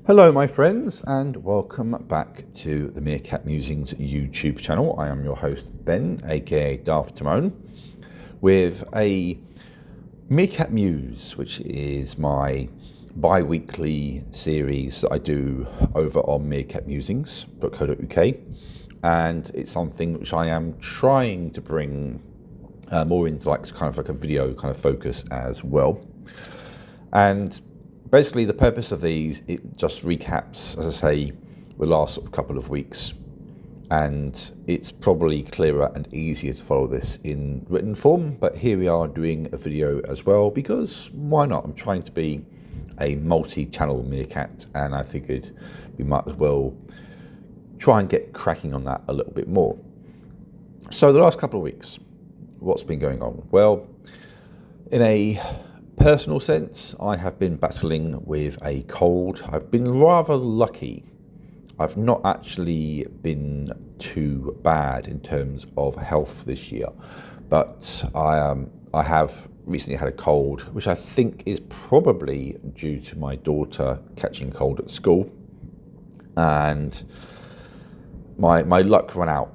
Hello my friends and welcome back to the Meerkat Musings YouTube channel. I am your host Ben, aka Daft Timon, with a Meerkat Muse, which is my bi-weekly series that I do over on meerkatmusings.co.uk, and it's something which I am trying to bring more into like a video kind of focus as well. And basically, the purpose of these, it just recaps, as I say, the last sort of couple of weeks, and it's probably clearer and easier to follow this in written form, but here we are doing a video as well, because why not? I'm trying to be a multi-channel Meerkat, and I figured we might as well try and get cracking on that a little bit more. So the last couple of weeks, what's been going on? Well, in a personal sense, I have been battling with a cold. I've been rather lucky. I've not actually been too bad in terms of health this year, but I have recently had a cold, which I think is probably due to my daughter catching cold at school, and my luck ran out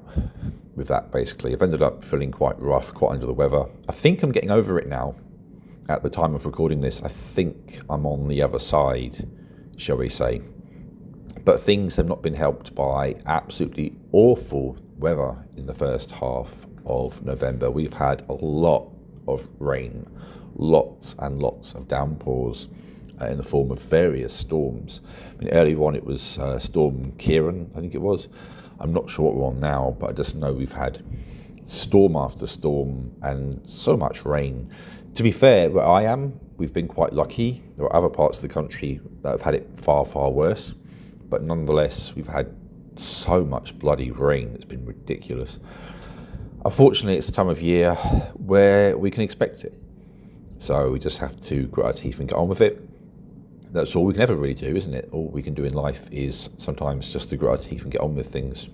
with that. Basically, I've ended up feeling quite rough, quite under the weather. I think I'm getting over it now. At the time of recording this, I think I'm on the other side, shall we say. But things have not been helped by absolutely awful weather in the first half of November. We've had a lot of rain, lots and lots of downpours in the form of various storms. I mean, early on it was Storm Kieran, I think it was. I'm not sure what we're on now, but I just know we've had storm after storm and so much rain. To be fair, where I am, we've been quite lucky. There are other parts of the country that have had it far, far worse. But nonetheless, we've had so much bloody rain. It's been ridiculous. Unfortunately, it's a time of year where we can expect it. So we just have to grit our teeth and get on with it. That's all we can ever really do, isn't it? All we can do in life is sometimes just to grit our teeth and get on with things.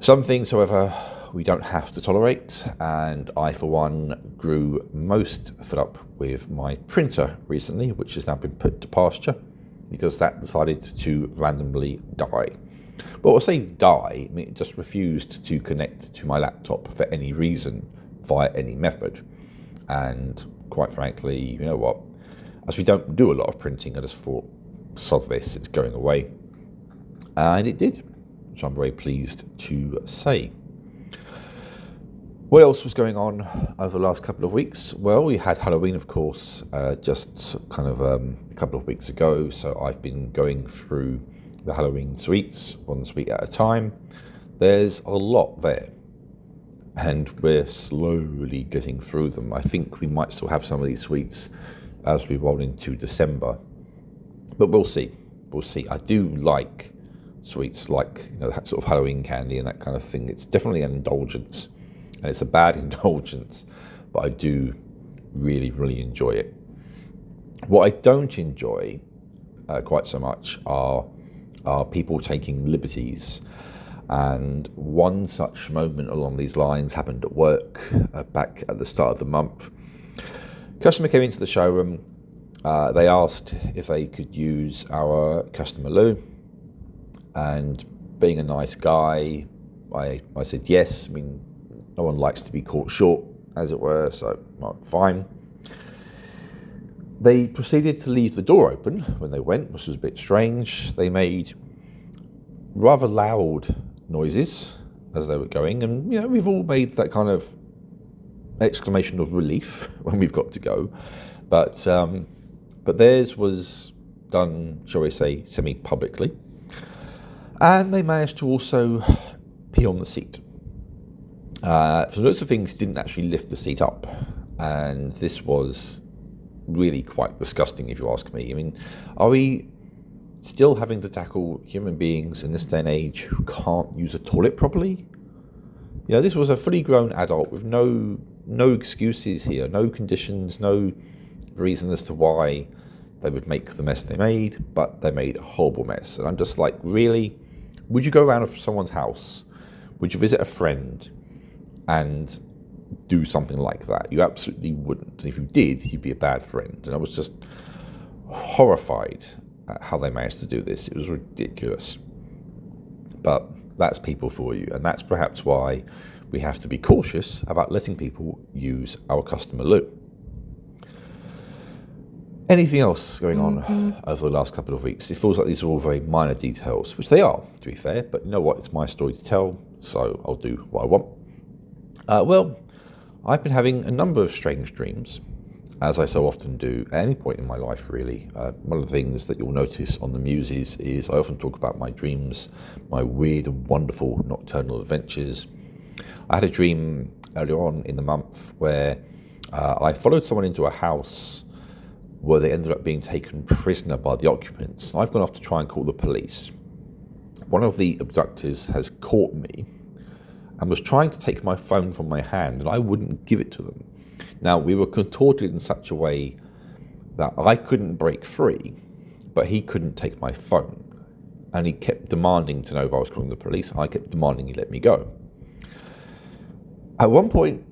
Some things, however, we don't have to tolerate, and I, for one, grew most fed up with my printer recently, which has now been put to pasture because that decided to randomly die. Well, I'll say die, I mean, it just refused to connect to my laptop for any reason, via any method. And quite frankly, you know what? As we don't do a lot of printing, I just thought, sod this, it's going away. And it did, which I'm very pleased to say. What else was going on over the last couple of weeks? Well, we had Halloween, of course, just kind of a couple of weeks ago. So I've been going through the Halloween sweets, one sweet at a time. There's a lot there, and we're slowly getting through them. I think we might still have some of these sweets as we roll into December, but we'll see. We'll see. I do like sweets, like, you know, that sort of Halloween candy and that kind of thing. It's definitely an indulgence. And it's a bad indulgence, but I do really, really enjoy it. What I don't enjoy quite so much are people taking liberties. And one such moment along these lines happened at work back at the start of the month. Customer came into the showroom. They asked if they could use our customer loo. And being a nice guy, I said yes. I mean, no one likes to be caught short, as it were, so fine. They proceeded to leave the door open when they went, which was a bit strange. They made rather loud noises as they were going, and you know, we've all made that kind of exclamation of relief when we've got to go. But theirs was done, shall we say, semi-publicly. And they managed to also pee on the seat. For lots of things, didn't actually lift the seat up, and this was really quite disgusting, if you ask me. I mean, are we still having to tackle human beings in this day and age who can't use a toilet properly? You know, this was a fully grown adult with no excuses here, no conditions, no reason as to why they would make the mess they made, but they made a horrible mess. And I'm just like, really? Would you go around to someone's house? Would you visit a friend and do something like that? You absolutely wouldn't. And if you did, you'd be a bad friend. And I was just horrified at how they managed to do this. It was ridiculous. But that's people for you, and that's perhaps why we have to be cautious about letting people use our customer loop. Anything else going on over the last couple of weeks? It feels like these are all very minor details, which they are, to be fair, but you know what? It's my story to tell, so I'll do what I want. Well, I've been having a number of strange dreams, as I so often do at any point in my life, really. One of the things that you'll notice on the Muses is I often talk about my dreams, my weird and wonderful nocturnal adventures. I had a dream earlier on in the month where I followed someone into a house where they ended up being taken prisoner by the occupants. I've gone off to try and call the police. One of the abductors has caught me and was trying to take my phone from my hand, and I wouldn't give it to them. Now, we were contorted in such a way that I couldn't break free, but he couldn't take my phone. And he kept demanding to know if I was calling the police. I kept demanding he let me go. At one point,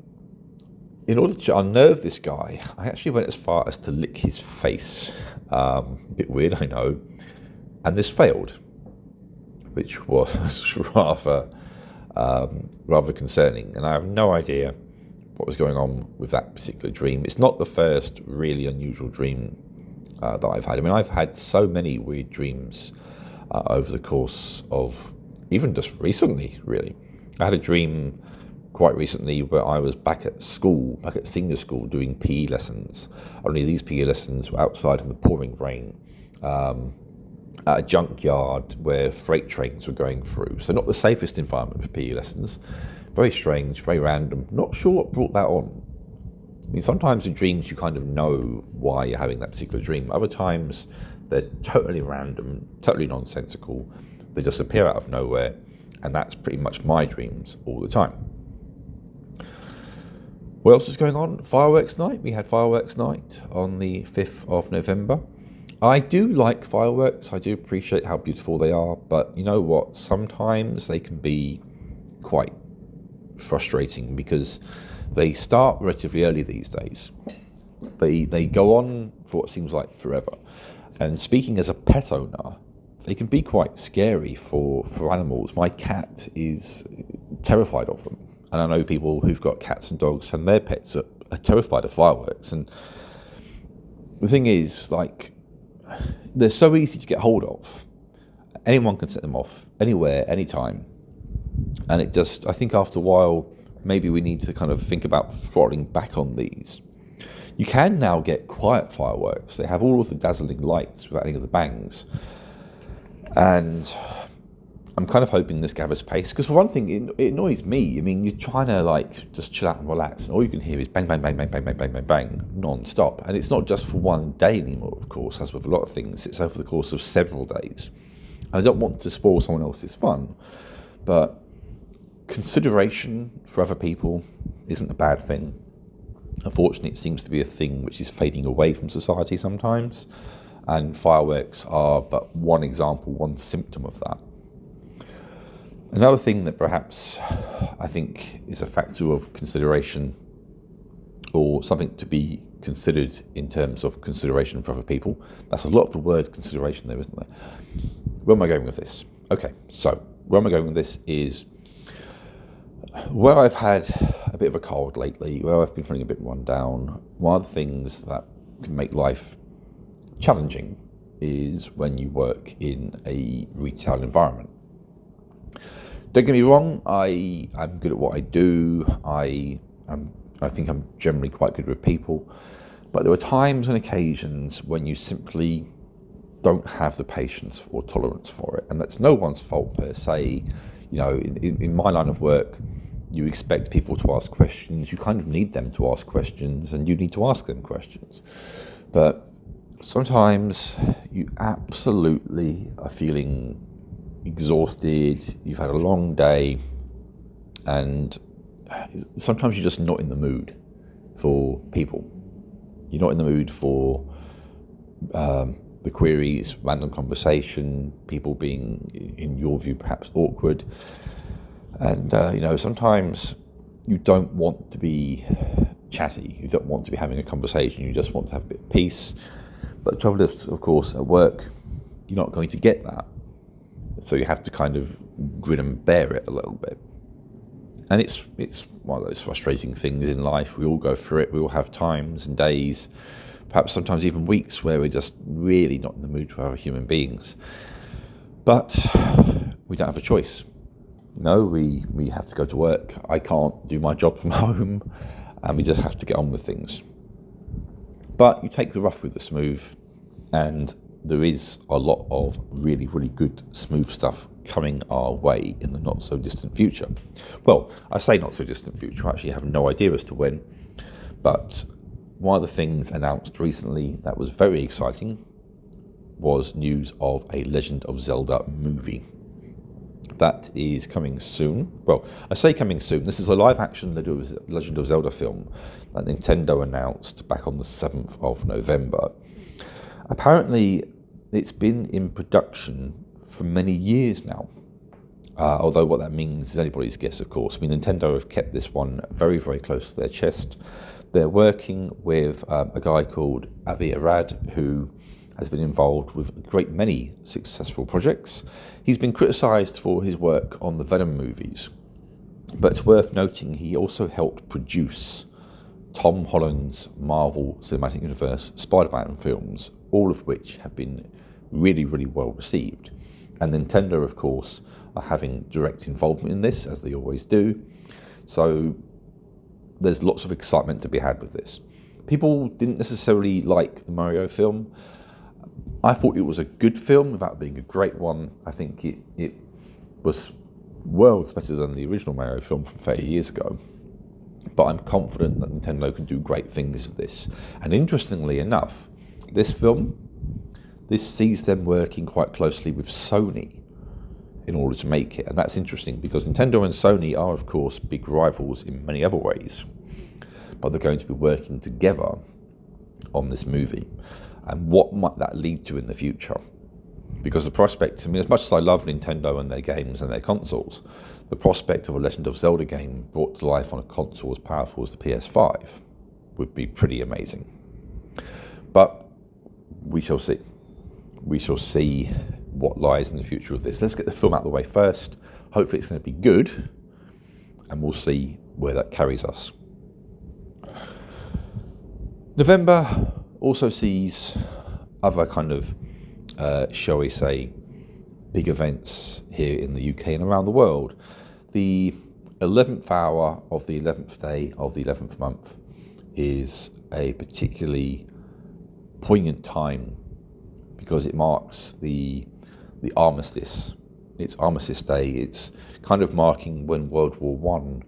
in order to unnerve this guy, I actually went as far as to lick his face. A bit weird, I know. And this failed, which was rather concerning. And I have no idea what was going on with that particular dream. It's not the first really unusual dream that I've had. I mean, I've had so many weird dreams over the course of even just recently, really. I had a dream quite recently where I was back at senior school, doing PE lessons. Only these PE lessons were outside in the pouring rain at a junkyard where freight trains were going through. So not the safest environment for PE lessons. Very strange, very random. Not sure what brought that on. I mean, sometimes in dreams you kind of know why you're having that particular dream. Other times they're totally random, totally nonsensical. They just appear out of nowhere. And that's pretty much my dreams all the time. What else is going on? Fireworks night. We had fireworks night on the 5th of November. I do like fireworks. I do appreciate how beautiful they are. But you know what? Sometimes they can be quite frustrating because they start relatively early these days. They go on for what seems like forever. And speaking as a pet owner, they can be quite scary for animals. My cat is terrified of them. And I know people who've got cats and dogs and their pets are terrified of fireworks. And the thing is, like, they're so easy to get hold of. Anyone can set them off, anywhere, anytime. And it just, I think after a while, maybe we need to kind of think about throttling back on these. You can now get quiet fireworks. They have all of the dazzling lights without any of the bangs. And I'm kind of hoping this gathers pace, because for one thing, it annoys me. I mean, you're trying to like just chill out and relax, and all you can hear is bang, bang, bang, bang, bang, bang, bang, bang, bang, non-stop. And it's not just for one day anymore, of course, as with a lot of things. It's over the course of several days. And I don't want to spoil someone else's fun, but consideration for other people isn't a bad thing. Unfortunately, it seems to be a thing which is fading away from society sometimes, and fireworks are but one example, one symptom of that. Another thing that perhaps I think is a factor of consideration, or something to be considered in terms of consideration for other people. That's a lot of the word consideration there, isn't there? Where am I going with this? Okay, so where am I going with this is where I've had a bit of a cold lately, where I've been feeling a bit run down. One of the things that can make life challenging is when you work in a retail environment. Don't get me wrong, I'm good at what I do. I think I'm generally quite good with people. But there are times and occasions when you simply don't have the patience or tolerance for it. And that's no one's fault per se. You know, in my line of work, you expect people to ask questions. You kind of need them to ask questions, and you need to ask them questions. But sometimes you absolutely are feeling exhausted, you've had a long day, and sometimes you're just not in the mood for people. You're not in the mood for the queries, random conversation, people being, in your view, perhaps awkward. And, sometimes you don't want to be chatty. You don't want to be having a conversation. You just want to have a bit of peace. But the trouble is, of course, at work, you're not going to get that. So you have to kind of grin and bear it a little bit. And it's one of those frustrating things in life. We all go through it. We all have times and days, perhaps sometimes even weeks, where we're just really not in the mood for other human beings. But we don't have a choice. No, we have to go to work. I can't do my job from home, and we just have to get on with things. But you take the rough with the smooth, and there is a lot of really, really good smooth stuff coming our way in the not so distant future. Well, I say not so distant future, I actually have no idea as to when, but one of the things announced recently that was very exciting was news of a Legend of Zelda movie. That is coming soon. Well, I say coming soon. This is a live-action Legend of Zelda film that Nintendo announced back on the 7th of November. Apparently, it's been in production for many years now. Although what that means is anybody's guess, of course. I mean, Nintendo have kept this one very, very close to their chest. They're working with a guy called Avi Arad, who has been involved with a great many successful projects. He's been criticised for his work on the Venom movies, but it's worth noting he also helped produce Tom Holland's Marvel Cinematic Universe Spider-Man films, all of which have been really, really well received. And Nintendo, of course, are having direct involvement in this, as they always do. So there's lots of excitement to be had with this. People didn't necessarily like the Mario film. I thought it was a good film without being a great one. I think it was worlds better than the original Mario film from 30 years ago. But I'm confident that Nintendo can do great things with this. And interestingly enough, this sees them working quite closely with Sony in order to make it. And that's interesting because Nintendo and Sony are, of course, big rivals in many other ways. But they're going to be working together on this movie. And what might that lead to in the future? Because the prospect, I mean, as much as I love Nintendo and their games and their consoles, the prospect of a Legend of Zelda game brought to life on a console as powerful as the PS5 would be pretty amazing. But we shall see. We shall see what lies in the future of this. Let's get the film out of the way first. Hopefully it's going to be good, and we'll see where that carries us. November also sees other kind of, shall we say, big events here in the UK and around the world. The 11th hour of the 11th day of the 11th month is a particularly poignant time because it marks the armistice. It's Armistice Day. It's kind of marking when World War I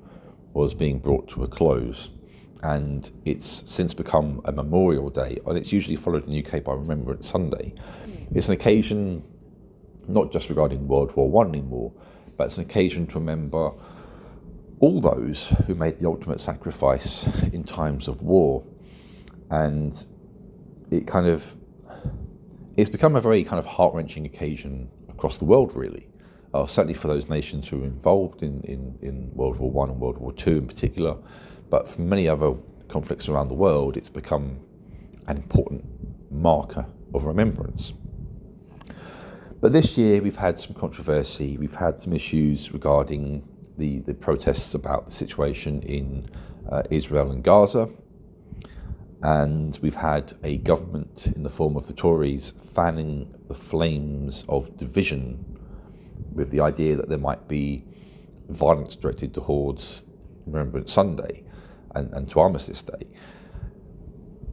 was being brought to a close. And it's since become a Memorial Day, and it's usually followed in the UK by Remembrance Sunday. It's an occasion not just regarding World War I anymore, but it's an occasion to remember all those who made the ultimate sacrifice in times of war. And it's become a very kind of heart-wrenching occasion across the world, really. Certainly for those nations who were involved in World War I and World War II in particular. But for many other conflicts around the world, it's become an important marker of remembrance. But this year we've had some controversy, we've had some issues regarding the protests about the situation in Israel and Gaza, and we've had a government in the form of the Tories fanning the flames of division with the idea that there might be violence directed towards Remembrance Sunday and to Armistice Day.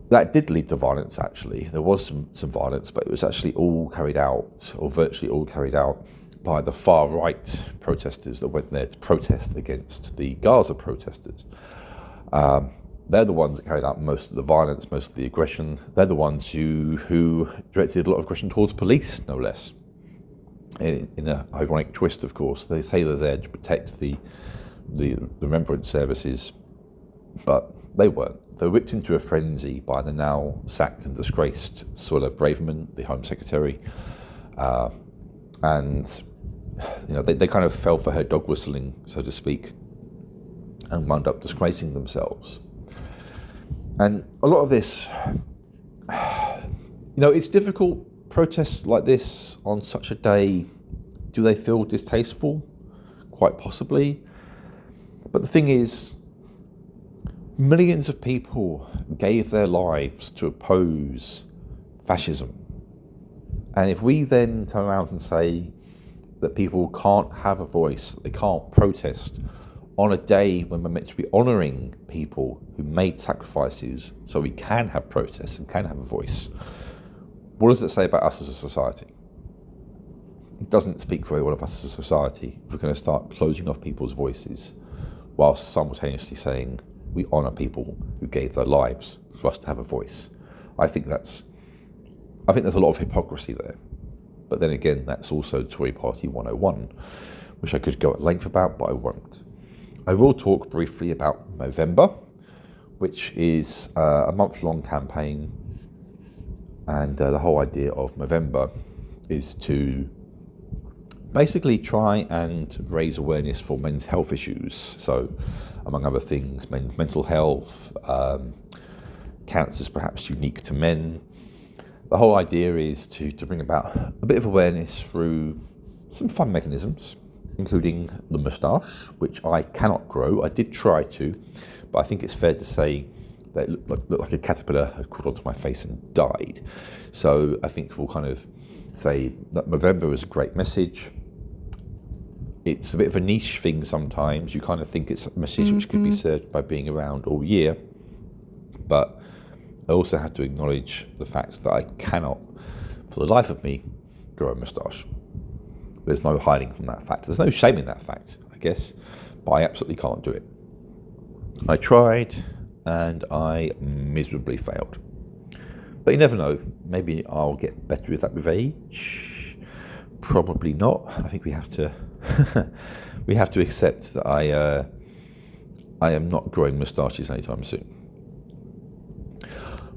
That did lead to violence, actually. There was some violence, but it was actually all carried out, or virtually all carried out, by the far-right protesters that went there to protest against the Gaza protesters. They're the ones that carried out most of the violence, most of the aggression. They're the ones who directed a lot of aggression towards police, no less. In an ironic twist, of course. They say they're there to protect the remembrance services, but they weren't. They were whipped into a frenzy by the now sacked and disgraced Suella Braverman, the Home Secretary, and they kind of fell for her dog whistling, so to speak, and wound up disgracing themselves. And a lot of this, it's difficult protests like this on such a day, do they feel distasteful? Quite possibly. But the thing is, millions of people gave their lives to oppose fascism. And if we then turn around and say that people can't have a voice, they can't protest on a day when we're meant to be honouring people who made sacrifices so we can have protests and can have a voice, what does it say about us as a society? It doesn't speak very well of us as a society if we're going to start closing off people's voices whilst simultaneously saying we honour people who gave their lives for us to have a voice. I think there's a lot of hypocrisy there. But then again, that's also Tory Party 101, which I could go at length about, but I won't. I will talk briefly about Movember, which is a month-long campaign, and the whole idea of Movember is to basically try and raise awareness for men's health issues. So, among other things, men's mental health, cancers perhaps unique to men. The whole idea is to bring about a bit of awareness through some fun mechanisms, including the moustache, which I cannot grow. I did try to, but I think it's fair to say that it looked like a caterpillar had crawled onto my face and died. So I think we'll kind of say that Movember is a great message. It's a bit of a niche thing sometimes. You kind of think it's a message which could be served by being around all year, but I also have to acknowledge the fact that I cannot, for the life of me, grow a moustache. There's no hiding from that fact. There's no shame in that fact, I guess, but I absolutely can't do it. I tried, and I miserably failed. But you never know. Maybe I'll get better with that with age. Probably not. I think we have to accept that I am not growing moustaches anytime soon.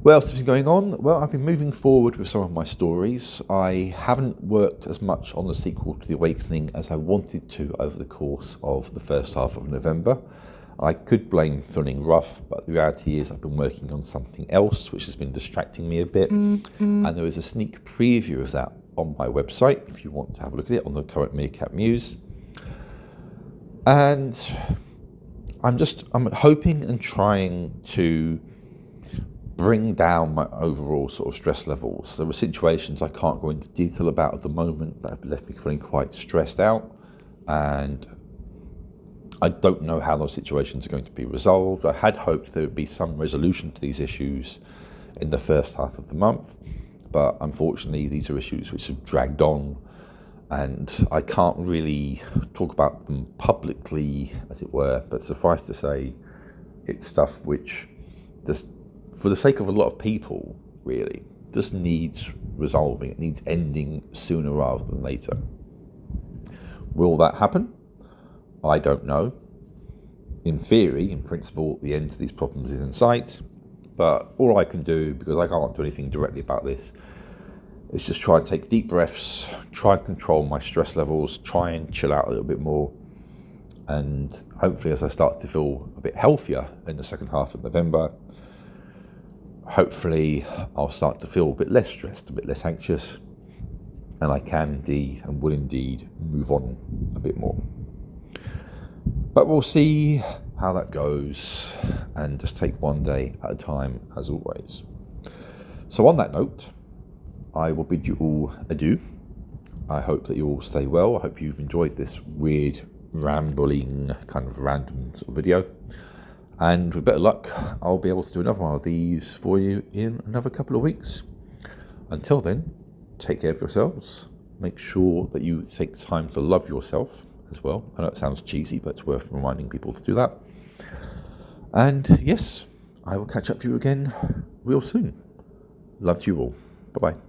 What else has been going on? Well, I've been moving forward with some of my stories. I haven't worked as much on the sequel to The Awakening as I wanted to over the course of the first half of November. I could blame feeling rough, but the reality is I've been working on something else which has been distracting me a bit. And there is a sneak preview of that on my website if you want to have a look at it, on the current Meerkat Muse. And I'm hoping and trying to bring down my overall sort of stress levels. There were situations I can't go into detail about at the moment that have left me feeling quite stressed out, and I don't know how those situations are going to be resolved. I had hoped there would be some resolution to these issues in the first half of the month, but unfortunately these are issues which have dragged on, and I can't really talk about them publicly, as it were, but suffice to say, it's stuff which just, for the sake of a lot of people, really, just needs resolving. It needs ending sooner rather than later. Will that happen? I don't know. In theory, in principle, the end to these problems is in sight, but all I can do, because I can't do anything directly about this, is just try and take deep breaths, try and control my stress levels, try and chill out a little bit more, and hopefully as I start to feel a bit healthier in the second half of November, hopefully I'll start to feel a bit less stressed, a bit less anxious, and I can indeed and will indeed move on a bit more. But we'll see how that goes, and just take one day at a time, as always. So on that note, I will bid you all adieu. I hope that you all stay well. I hope you've enjoyed this weird, rambling, kind of random sort of video. And with better luck, I'll be able to do another one of these for you in another couple of weeks. Until then, take care of yourselves. Make sure that you take time to love yourself as well. I know it sounds cheesy, but it's worth reminding people to do that. And yes, I will catch up with you again real soon. Love to you all. Bye-bye.